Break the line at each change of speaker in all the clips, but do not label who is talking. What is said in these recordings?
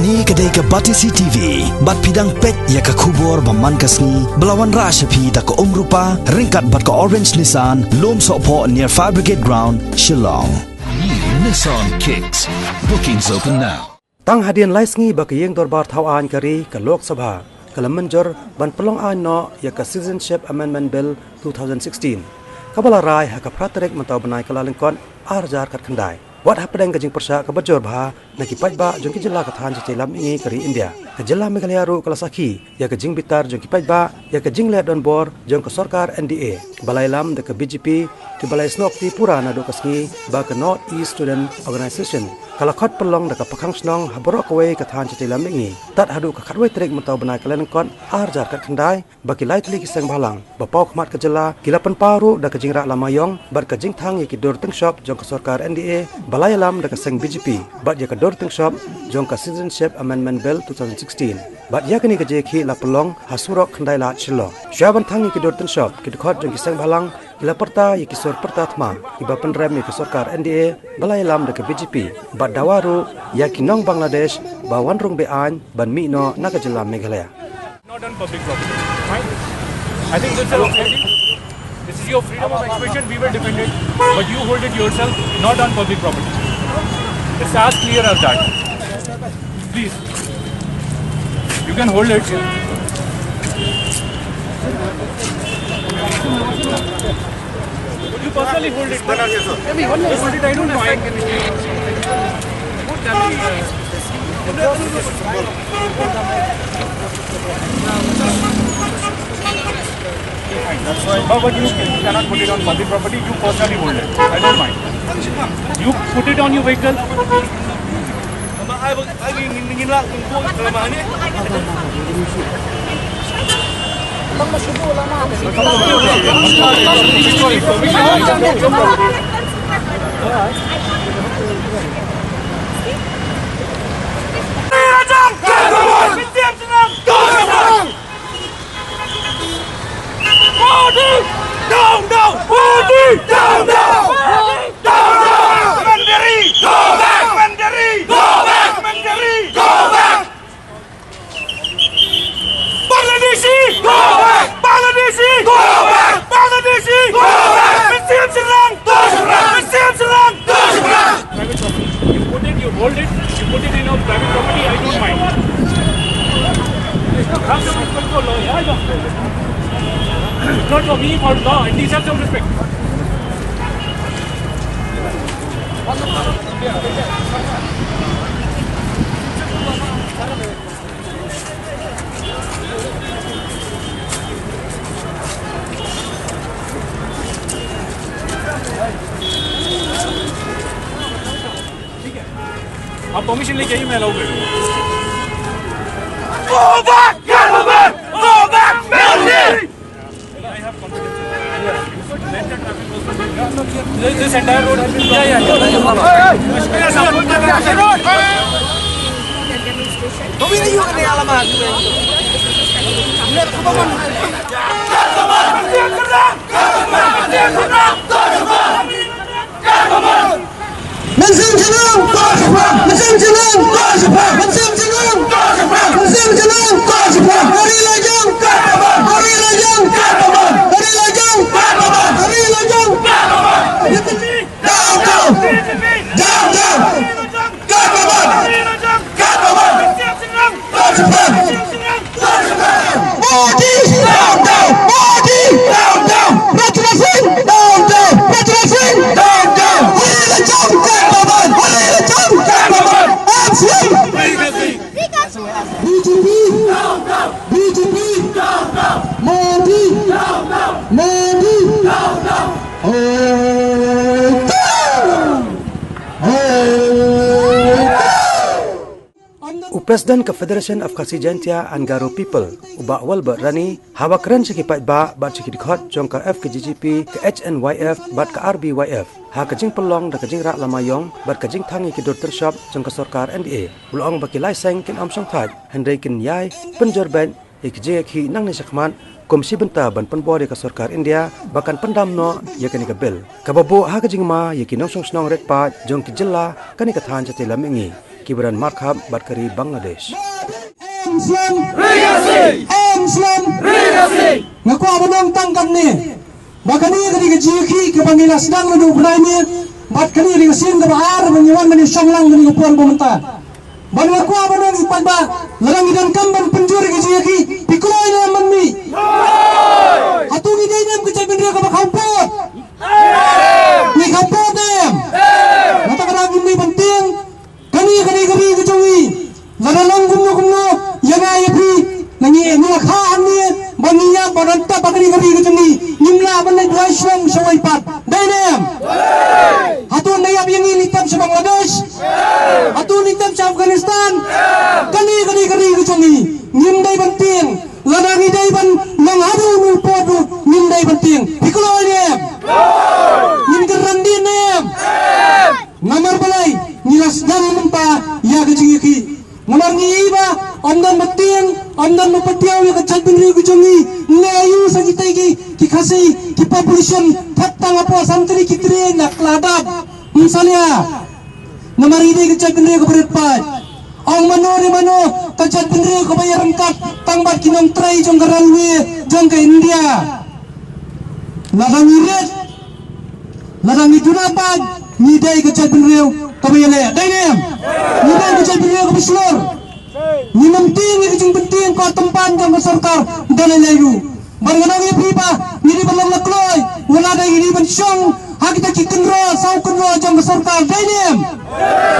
Ini kedai ke Batisi TV. Bat pidang pet ya ke kubur baman kasni. Belawan Rashapi tak ke rupa. Ringkat bat ke Orange Nissan. Lom Sokpo near Fire Brigade Ground, Shillong.
New Nissan Kicks. Bookings open now.
Tang hadian laisngi bagi yang dorbar tawaan kari ke Lok Sabha. Kalau menjor ban pelong no ya ke Citizenship Amendment Bill 2016. Kabala rai ha ke praterik mentau benai kelalengkon arjar kat kendai. Wat hapadang kajing persya ke bajor bah nak kipat ba jong ki jela kathan celam ini kari India. Ke jela Meghalaya ru kelasaki ya kajing bitar jong kipat ba ya kajing le don bor jong ke sarkar NDA. Balai lam de ke BJP ke balai snok ti pura na do kasngi ba ke North East Student Organisation. Kalau khot pelong de ke pakang snong haborok we kathan celam ini. Tat hadu ke khatwe trek mentau benai kalen kon arjar kat kendai baki lai tli kiseng balang. Bapau khmat ke jela kilapan paru de kajing rak lamayong bar kajing thang ya ki dor teng shop jong ke sarkar NDA. Balai lam dekat seng BJP, bat ya kedor teng shop jong ka Citizenship Amendment Bill 2016. Bat ya kini kerja ki la pelong hasurok kendai la chilo. Syaban thang ya kedor teng shop, ki dekat jong ki seng balang, ila perta ya ki sor perta thma, iba penrem ya ki sarkar NDA, balai lam dekat BJP. Bat dawaru ya ki nong Bangladesh, bawan rong bean ban mi no naga jelam Meghalaya.
Not on public property. Fine. I think this is okay. This is your freedom of expression, we will defend it, but you hold it yourself, not on public property. It's as clear as that. Please. You can hold it. Would you personally hold it? Hold it, I don't mind. That's why. But you cannot put it on public property. You personally hold it. I don't mind. You put it on your vehicle. Hold it, you put it in your private property, I don't mind. Have some respect for law, yeah? It's not for me, for law, at least have some respect. आप परमिशन लेके ही मैं अलाउ करूँगा। Go back, gentlemen! Go back, Melody! I have confidence. Let the traffic also. This entire road has been blocked.
Presiden ke Federation of Khasi-Jaintia Angaro People, ubak wal berani, hawa keren sekipat ba, bat sekidikot jong ke FKGGP, ke HNYF, bat ke RBYF, ha kajing pelong da kajing rak lamayong, bat kajing tangi ke Dr. Shop jong ke sarkar NDA, ulong baki laiseng kin amsong thaj, hendai kin yai, penjor ben, ikjing ki nang ni sakman, Komisi Benta ban penbori ke sarkar India, bahkan pendam no, ya kani ke bil. Kababu ha kajing ma, ya ki nong snong red pa, jong ki jela, kani ke than jati lam ingi. kiberan markhab batkari Bangladesh.
Muslim ngaku abang tangkap ni bakani kali ke jiki ke bangila sedang menuju berai ni bat kali di mesin ke bahar menyewan meni songlang meni upuan pemerintah ban ngaku abang ipan ba larang idan kamban penjuri ke jiki pikulai ni aman mi atu ni dia nem kecai bendera ke bakampot ni kampot nem mata kadang ini penting kani ke jawi larang gumno yang ayah nangi emula khan ni baniya bananta bakari kari gejuni nimla banai dua shong shawai pat dainem hatun nayab yang ini tam sa Bangladesh hatun itam sa Afghanistan kani kari gejuni nimdai banting lanangi dai ban nang adu nu podu nimdai banting pikulo nem nimgeran nem namar balai nilas dan mempa ya gejiki namar ni iba amdan bating amdan mapatiaw ya kachat binri gujongi ngayu sa kita ki kasi ki population thatang apo santri kitri nak ladab misalnya namar ini kachat binri ko beretpat ang mano kachat binri ko bayaran kat tangbat kinong tray jong garalwe jong ke India ladang iret ladang idunapad ni dai kachat binri ko bayale dai nem ni dai kachat binri ko bislor ni penting ni kecing penting kau tempan jang sarkar dalai layu barganang ye pipa ni di balang lakloi wala dai ni ban syong ha kita ki kenro sau kenro jang sarkar dainem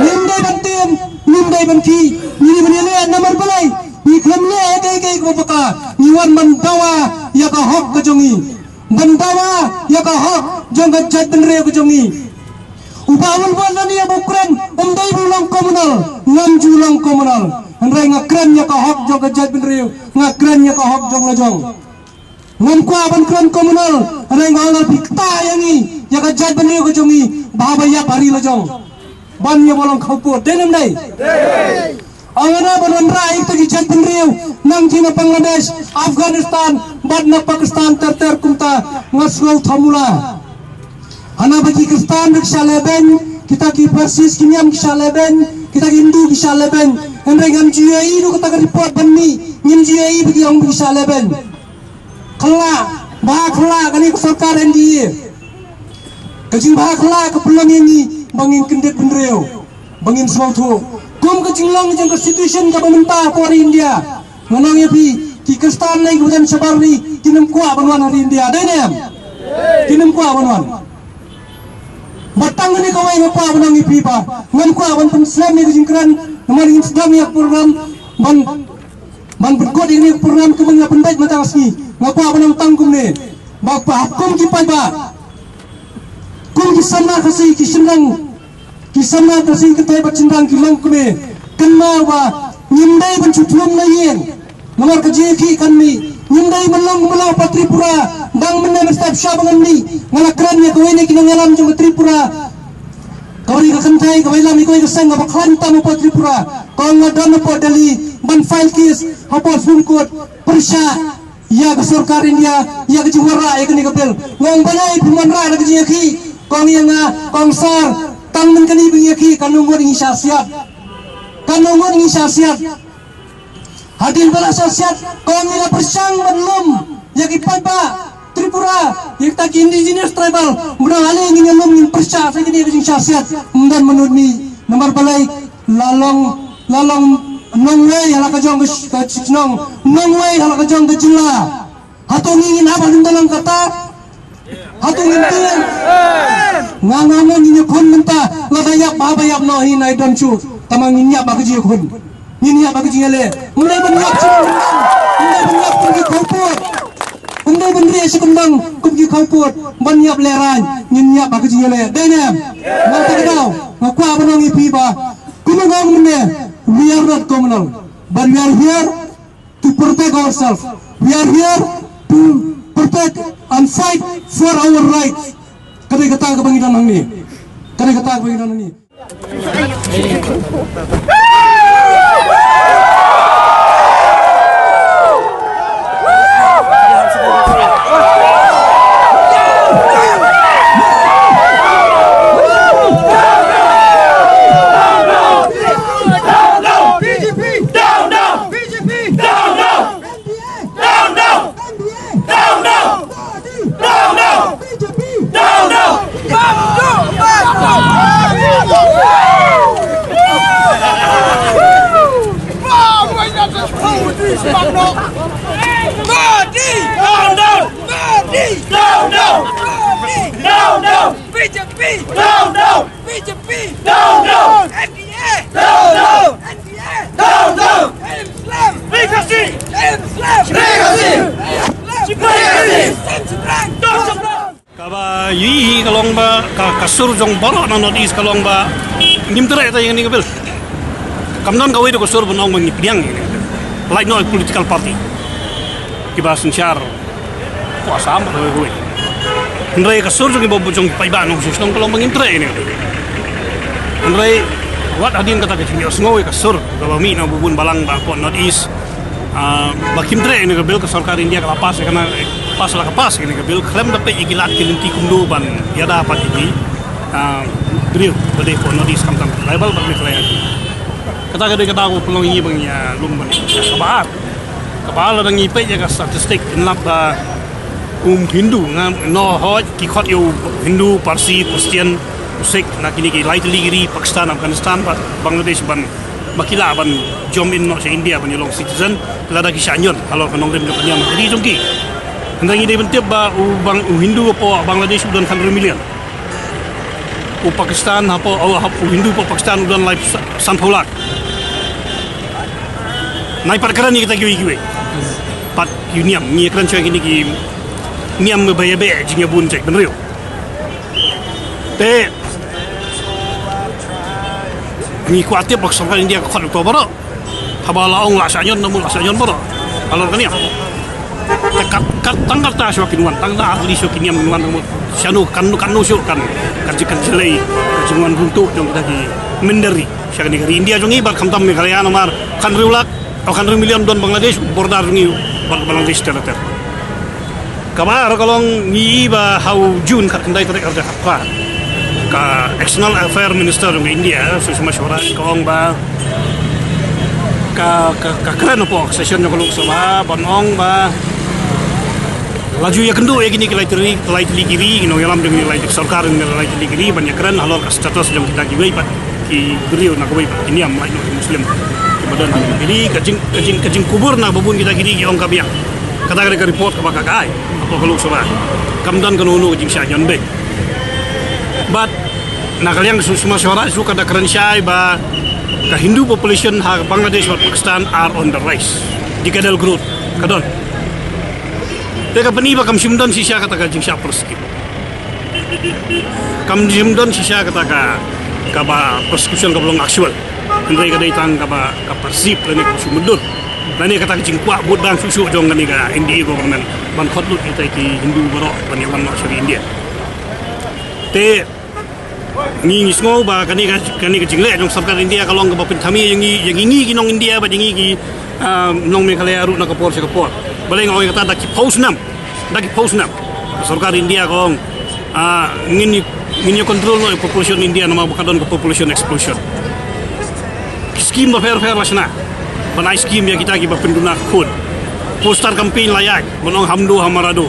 nim dai bantim nim dai banki ni di banele namar balai ni khamle dai ko baka ni wan mandawa ya ka hok ka jongi mandawa ya ka hok jang ka jat benre ka jongi upawul balani ya bukren umdai bulang komunal ngam julang komunal Andai ngakran ya ka hok jong kejat benriu ngakran ya ka hok jong lajong ngam kwa ban kran komunal andai ngal pikta yangi ya kejat benriu ke jongi baba ya bari lajong ban ya bolong khaupo denem dai angana banon rai to kejat benriu nang china Bangladesh Afghanistan badna Pakistan ter kumta ngasgau thamula ana bagi Kristan rikshaleben kita ki persis kinyam kishaleben kita Hindu kishaleben Andai ngam GAI itu kata report bani ngam GAI bagi orang bisa leben kela bah kela kali sarkar NDA kecing bah kela ke pelang ini bangin kendet benreu bangin semautu kum kecing long jang constitution ka pemerintah pori India nganang ya pi ki Kristan lai kemudian sabari tinam kuah banwan hari India dainem tinam kuah banwan batang ni kawai ngapa banang ipi pa ngam kuah ban Islam ni kecing keran Namar ingin sedang ya program ban berkod ini program kemenang pendaik mata asni ngapa abang tangkum ni bapa hukum kipai ba kum kisana kasi kisana kasi ketai bacindang kilong kume kena ba nyindai bencutlum lain namar kejeki kami nyindai melang Tripura bang menem setiap syabangan ni ngalakran ya kau ini kena ngalam jom Tripura kau ni kekentai kau ilam ikoi keseng apa kelanta apa Tripura kau ngadam apa Delhi ban file case apa Supreme Persya ya ke sarkar India ya ke Jumara ya ke nikapel ngong balai piman ra ke jeki kau ni nga kongsar tang men kani bingeki kanungon ingi syasiat hadin bala syasiat kau ni la persang belum ya ki papa Tripura kita ki indigenous tribal mudah hal ini ngelum in Persya saya ni ke syasiat dan menurut ni nomor balai lalong nongwei hala ka jong ka chnong nongwei hala ka jong ka jilla hatung ingin apa dalam kata hatung ingin ngangangan ini kon menta lagayak babayap no hinai donchu tamang inya bagaji kon inya bagaji le mulai banyak pergi kopot mulai bendri sekembang pergi kopot banyak leran inya bagaji le denem ngata kedau ngaku apa nang ipi ba kumangong mene. We are not communal, but we are here to protect ourselves. We are here to protect and fight for our rights. Kami kata kebanginan ini.
Modi! Down, down! Modi! Down, down! Modi! Down, down! BJP! Down, down! BJP! Down, down! NDA! Down, down! NDA! Down, down! Islam! Legacy! Islam! Legacy!
Kaba yi kalong ba kasur jong boro na notis kalong ba nimtre ta yang ni kabil kamnan gawe do kasur bunong mang piang like no political party kiba senchar kuasa am gawe ndrai kasur jong bobo jong pai ba no sus tong kalong mang nimtre ni ndrai wat adin kata ke chingyo sngoe kasur gawa mi na bubun balang ba ko notis bakim tre ni kabil ke sarkar India ke lapas karena pas lah kepas ni kabil krem dapat igilat kelinti kumdu ban ya dapat ini drill bade ko notis kam kam level bagi klien kata aku pelong ini bang ya lum ban kabar ada ngi pe ya statistik inlap Hindu no hoj ki khot yo Hindu Parsi Christian Sikh nak ini ki lightly giri Pakistan Afghanistan Bangladesh ban bakila ban jom in no India ban yolong citizen kelada ki shanyon kalau kanong rem nyam jadi jongki hendang ini bentiap ba bang Hindu po Bangladesh udan 100 million u Pakistan hapo Hindu po Pakistan udan live sanpolak nai perkara ni kita giwi pat uniam ni kran choi ini ki niam be jingya bun cek benrio te ni kuatip bakso kan India khot to baro habala ong la sanyon namu la sanyon baro alor kan ya kat tanggal ta syokin wan tanggal ahli syokin yang wan namu syanu kanu syukan kajikan jelai kajian runtuk jong tadi menderi syak negeri India jong ibar kamtam negara nomor kan riulak kan million don Bangladesh bordar ni Bangladesh terter kabar kalong ni ba hau Jun kat kendai tarik arja apa ka external affair minister ng India Sushma Swaraj kaong ba ka keren po session ng Lok Sabha banong ba laju ya kendo ya gini kelai giri no yalam dengan kelai sarkar dengan kelai giri banyak keren halor status yang kita giwei pat ki beriu nak giwei ini am lai muslim kemudian giri kajing kubur na babun kita giri ki ong kabiang kata ke report ka kai apa Lok Sabha kamdan kanunu jing syanyon be but nakaliang Sushma Swaraj suka ada keren syai ba ka Hindu population ha Bangladesh dan Pakistan are on the rise di kadal growth kadon teka pani ba kam simdon sisya kata ka jing sya perskip kam simdon sisya kata ka ba persecution ka belum actual ndai ka daitang ka ba ka persip lani ko sumudon lani kata jing kwa budang susu jong ngani ka India government ban khotlut kita ki Hindu baro pani wan no syari India te ni sngo ba kani ka jingle jong sarkar India kalong ka bapin thami yang ingi ginong India ba jingi ki nong Meghalaya ru na kapor se kapor baleng oi kata daki pausnam sarkar India kong ngin control no population India nama bakadon ke population explosion scheme ba fair lasna banai scheme ya kita ki bapin duna khud poster campaign layak monong hamdo hamarado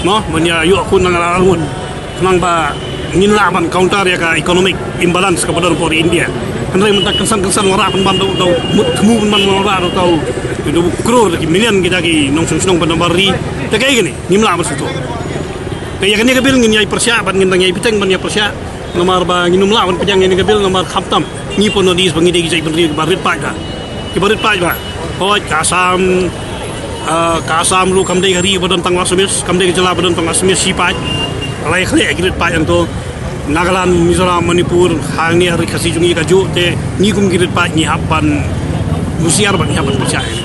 no manya yu akun nang arun nang ba ngin laban counter ya ka economic imbalance kepada Polri India kendai mentak kesan ngara pan do temu pan ngara atau itu crore ki million kita ki nong sunong pan bari te kay gini nimla mas itu kaya kani kabil ngin yai persya ban ngin yai piteng ban ya persya nomor ba nginum lawan pejang ini kabil nomor khamtam ni ponodis bangide ki jai beri barit pa ba hoj kasam lu kamdai hari badan tang wasmis kamdai jela badan tang wasmis sipai lai khle agrit pa yang to Nagaland, Mizoram, Manipur, hang ni hari kasih jungi kaju te ni kum girit pa ni hapan musiar ba ni hapan percaya